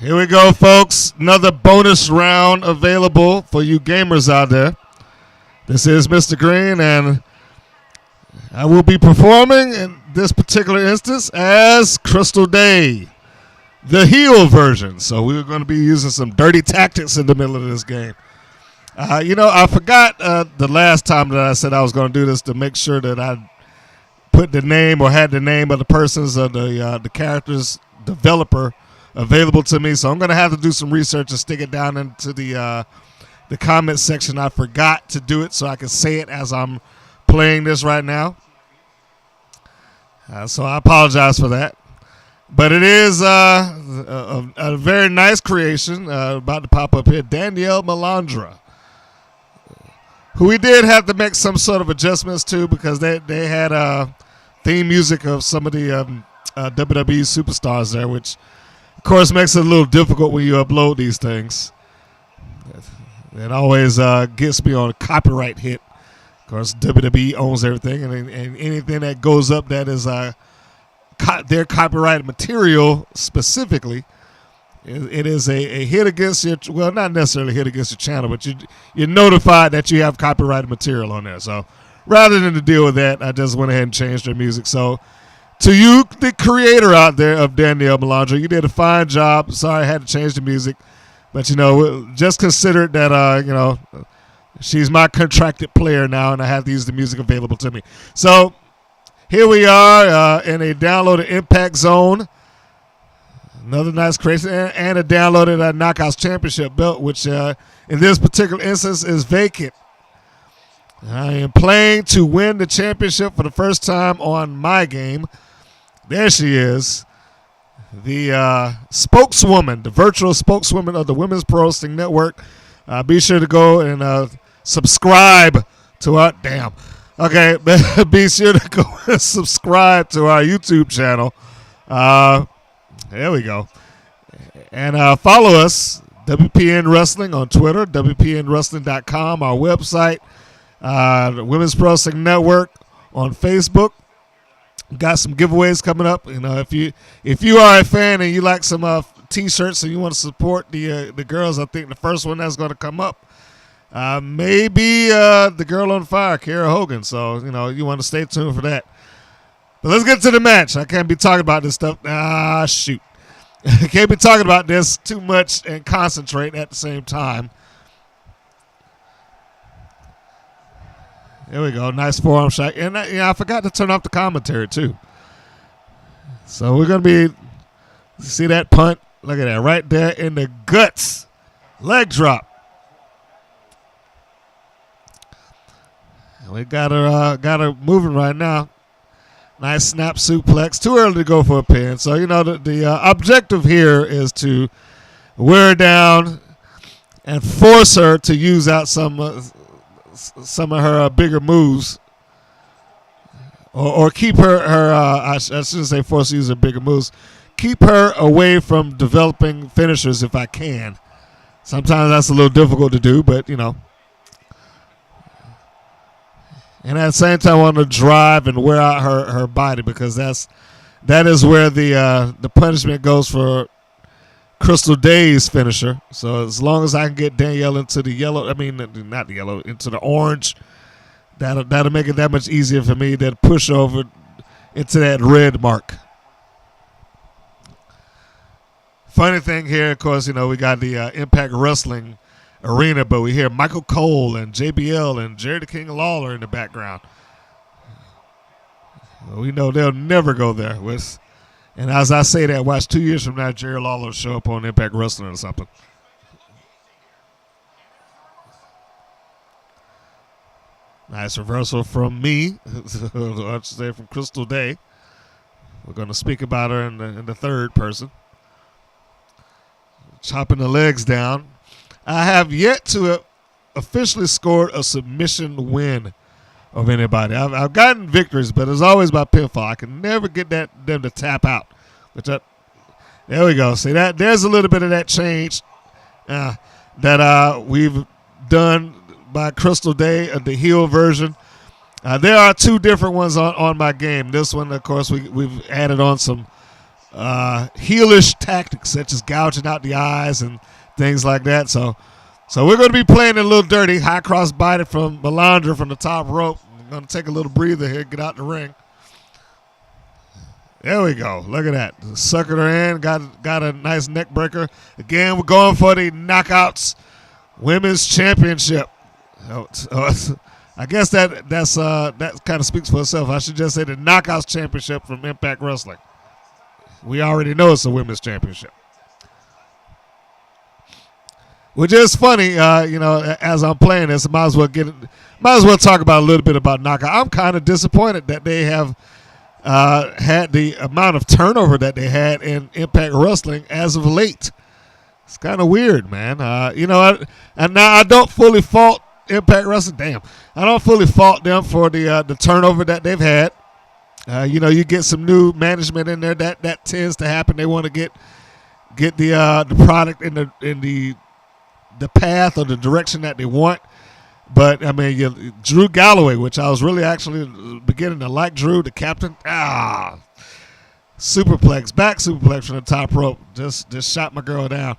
Here we go, folks. Another bonus round available for you gamers out there. This is Mr. Green, and I will be performing in this particular instance as Crystal Day, the heel version. So we're going to be using some dirty tactics in the middle of this game. I forgot the last time that I said I was going to do this to make sure that I put the name or had the name of the person's or the character's developer available to me. So I'm going to have to do some research and stick it down into the comment section. I forgot to do it so I can say it as I'm playing this right now. So I apologize for that. But it is a very nice creation about to pop up here. Danielle Malandra, who we did have to make some sort of adjustments to because they had theme music of some of the WWE superstars there, which, of course, makes it a little difficult when you upload these things. It always gets me on a copyright hit. Of course, WWE owns everything, and anything that goes up that is their copyrighted material specifically, it is a hit against your, well, not necessarily a hit against your channel, but you're notified that you have copyrighted material on there. So rather than to deal with that, I just went ahead and changed their music. So to you, the creator out there of Danielle Malandra, you did a fine job. Sorry I had to change the music. But, just consider it that, she's my contracted player now, and I have to use the music available to me. So here we are in a downloaded Impact Zone. Another nice creation, and a downloaded Knockouts Championship belt, which in this particular instance is vacant. I am playing to win the championship for the first time on my game. There she is. The spokeswoman, the virtual spokeswoman of the Women's Pro Wrestling Network. Be sure to go and subscribe to our be sure to go and subscribe to our YouTube channel. There we go. And follow us, WPN Wrestling on Twitter, WPNWrestling.com, our website, the Women's Pro Wrestling Network on Facebook. Got some giveaways coming up. If you are a fan and you like some T-shirts and you want to support the girls, I think the first one that's going to come up maybe the girl on fire, Kara Hogan. So you want to stay tuned for that. But let's get to the match. I can't be talking about this stuff. Shoot, I can't be talking about this too much and concentrate at the same time. There we go. Nice forearm shot. And I forgot to turn off the commentary, too. So we're going to see that punt. Look at that. Right there in the guts. Leg drop. And we got her moving right now. Nice snap suplex. Too early to go for a pin. So, the objective here is to wear her down and force her to use out some of her bigger moves, or keep her I shouldn't say force to use her bigger moves. Keep her away from developing finishers if I can. Sometimes that's a little difficult to do, but and at the same time I want to drive and wear out her body, because that is where the punishment goes for Crystal Day's finisher. So as long as I can get Danielle into the yellow, not the yellow, into the orange, that'll make it that much easier for me to push over into that red mark. Funny thing here, of course, we got the Impact Wrestling arena, but we hear Michael Cole and JBL and Jerry the King Lawler in the background. We know they'll never go there. And as I say that, watch 2 years from now, Jerry Lawler show up on Impact Wrestling or something. Nice reversal from me. I should say from Crystal Day. We're going to speak about her in the third person. Chopping the legs down. I have yet to officially scored a submission win of anybody. I've gotten victories, but it's always by pinfall. I can never get them to tap out. There we go. See that? There's a little bit of that change that we've done by Crystal Day, the heel version. There are two different ones on my game. This one, of course, we've added on some heelish tactics such as gouging out the eyes and things like that. So we're going to be playing a little dirty. High cross body from Malandra from the top rope. We're going to take a little breather here, get out the ring. There we go. Look at that. Suckered her in. Got a nice neck breaker. Again, we're going for the Knockouts Women's Championship. I guess that kind of speaks for itself. I should just say the Knockouts Championship from Impact Wrestling. We already know it's a women's championship. Which is funny, as I'm playing this, might as well talk about a little bit about Knockout. I'm kind of disappointed that they have had the amount of turnover that they had in Impact Wrestling as of late. It's kind of weird, man. And now I don't fully fault Impact Wrestling. Damn, I don't fully fault them for the turnover that they've had. You get some new management in there that tends to happen. They want to get the product in the path or the direction that they want. But, I mean, Drew Galloway, which I was really actually beginning to like Drew, the captain. Back superplex from the top rope. Just shot my girl down.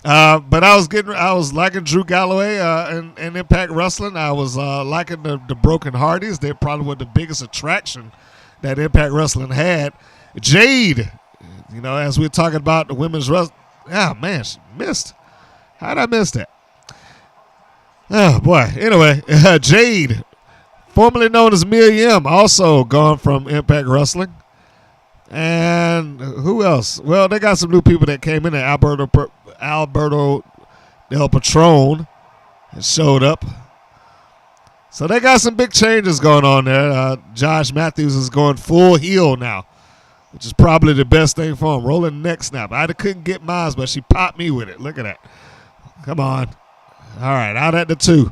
But I was liking Drew Galloway in Impact Wrestling. I was liking the Broken Hardys. They probably were the biggest attraction that Impact Wrestling had. Jade, as we were talking about the women's wrestling. Oh, man, she missed. How did I miss that? Oh, boy. Anyway, Jade, formerly known as Mia Yim, also gone from Impact Wrestling. And who else? Well, they got some new people that came in there. Alberto Del Patron showed up. So they got some big changes going on there. Josh Matthews is going full heel now, which is probably the best thing for him. Rolling neck snap. I couldn't get mine, but she popped me with it. Look at that. Come on. All right, out at the 2.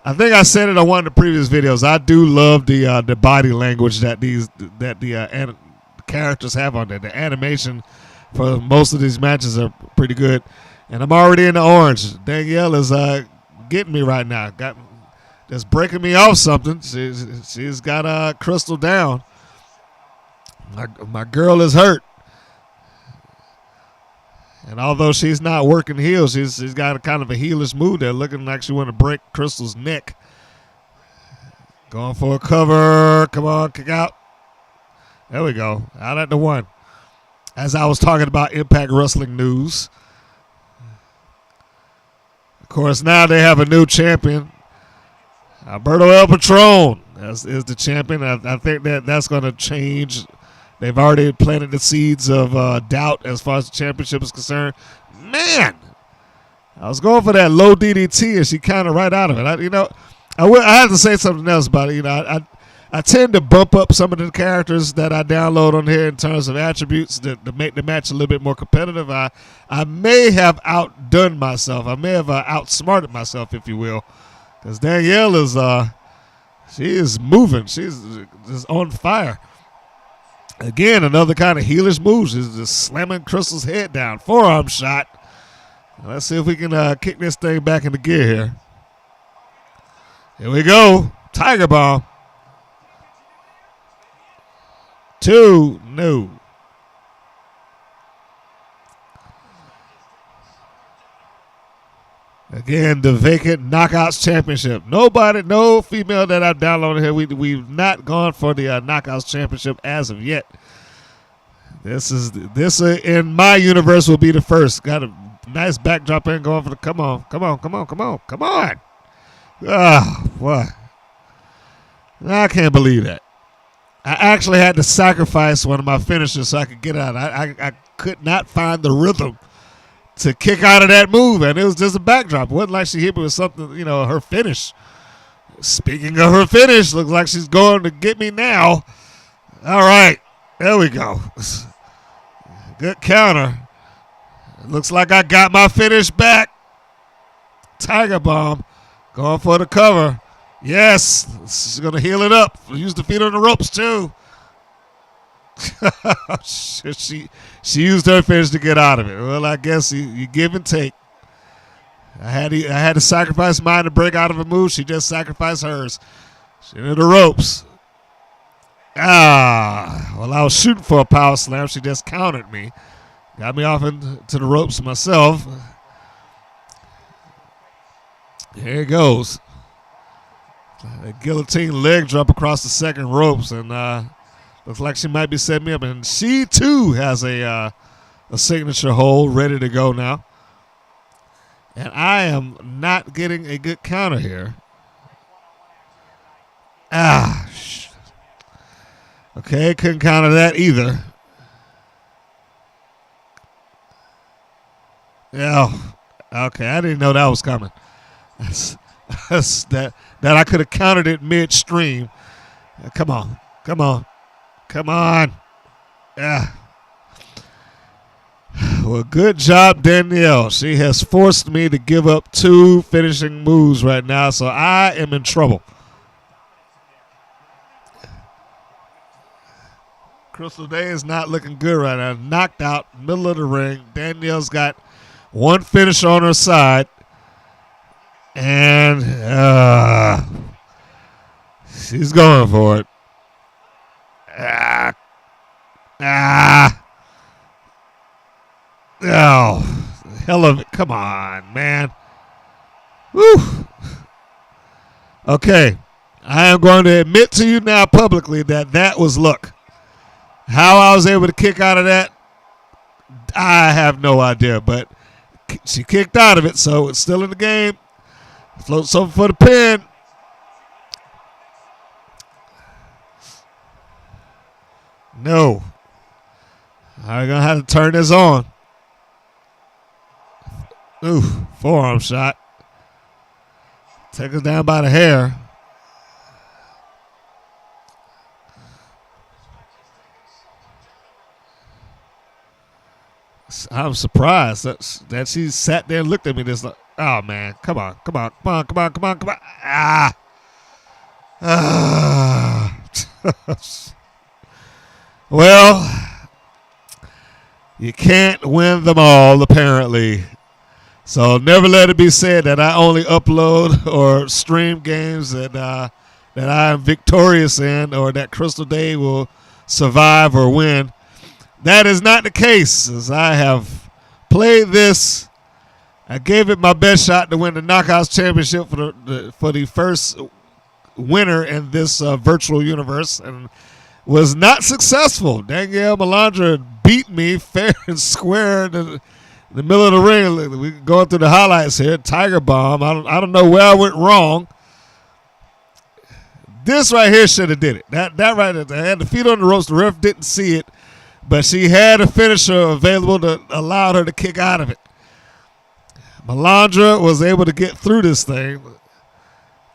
I think I said it on one of the previous videos. I do love the body language that the characters have on there. The animation for most of these matches are pretty good. And I'm already in the orange. Danielle is getting me right now. Just breaking me off something. She's got Crystal down. My girl is hurt. And although she's not working heels, she's got a kind of a heelish mood there, looking like she want to break Crystal's neck. Going for a cover. Come on, kick out. There we go. Out at the 1. As I was talking about Impact Wrestling news. Of course, now they have a new champion. Alberto El Patron is the champion. I think that's going to change. They've already planted the seeds of doubt as far as the championship is concerned. Man, I was going for that low DDT, and she kind of right out of it. I have to say something else about it. I tend to bump up some of the characters that I download on here in terms of attributes to make the match a little bit more competitive. I may have outdone myself. I may have outsmarted myself, if you will, because Danielle she is moving. She's just on fire. Again, another kind of heelish move. She's just slamming Crystal's head down. Forearm shot. Let's see if we can kick this thing back into gear here. Here we go. Tiger Bomb. 2, no. Again, the vacant Knockouts Championship. No female that I've downloaded here. We've not gone for the Knockouts Championship as of yet. This in my universe will be the first. Got a nice backdrop in going for the come on. Ah, boy. I can't believe that. I actually had to sacrifice one of my finishers so I could get out. I could not find the rhythm to kick out of that move, and it was just a backdrop. It wasn't like she hit me with something, her finish. Speaking of her finish, looks like she's going to get me now. All right, there we go. Good counter. It looks like I got my finish back. Tiger Bomb going for the cover. Yes, she's going to heal it up. Use the feet on the ropes, too. She used her finish to get out of it. Well, I guess you give and take. I had to sacrifice mine to break out of a move. She just sacrificed hers. She into the ropes. Well, I was shooting for a power slam. She just countered me. Got me off into the ropes myself. Here it goes. A guillotine leg drop across the second ropes, and looks like she might be setting me up. And she, too, has a signature hold ready to go now. And I am not getting a good counter here. Okay, couldn't counter that either. Yeah. Okay, I didn't know that was coming. That I could have countered it midstream. Come on. Yeah. Well, good job, Danielle. She has forced me to give up 2 finishing moves right now, so I am in trouble. Crystal Day is not looking good right now. Knocked out, middle of the ring. Danielle's got 1 finish on her side. And she's going for it. Oh, hell of it. Come on, man. Woo. Okay. I am going to admit to you now publicly that was luck. How I was able to kick out of that, I have no idea. But she kicked out of it, so it's still in the game. Floats over for the pin. No. I'm going to have to turn this on. Ooh, forearm shot. Take her down by the hair. I'm surprised that she sat there and looked at me this like, oh, man, come on. Well, you can't win them all, apparently. So never let it be said that I only upload or stream games that I am victorious in, or that Crystal Day will survive or win. That is not the case, as I have played this. I gave it my best shot to win the Knockouts Championship for the first winner in this virtual universe, and was not successful. Danielle Malandra beat me fair and square in the middle of the ring. We're going through the highlights here. Tiger Bomb. I don't know where I went wrong. This right here should have did it. That right there. I had the feet on the ropes. The ref didn't see it. But she had a finisher available to allow her to kick out of it. Malandra was able to get through this thing,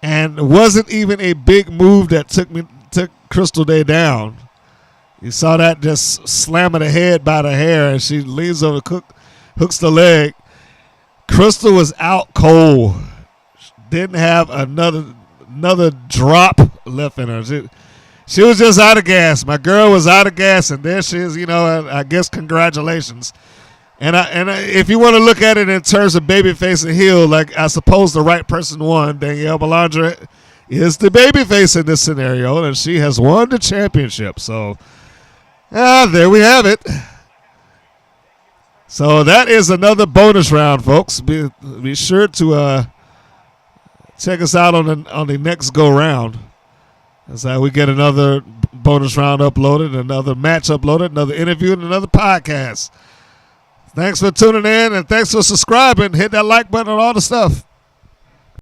and it wasn't even a big move that took Crystal Day down. You saw that just slamming her head by the hair, and she leans over, hooks the leg. Crystal was out cold. Didn't have another drop left in her. She was just out of gas. My girl was out of gas, and there she is. I guess congratulations. And if you want to look at it in terms of babyface and heel, like I suppose the right person won. Danielle Malandra is the babyface in this scenario, and she has won the championship. So, there we have it. So that is another bonus round, folks. Be sure to check us out on the next go round. That's how we get another bonus round uploaded, another match uploaded, another interview, and another podcast. Thanks for tuning in, and thanks for subscribing. Hit that like button and all the stuff.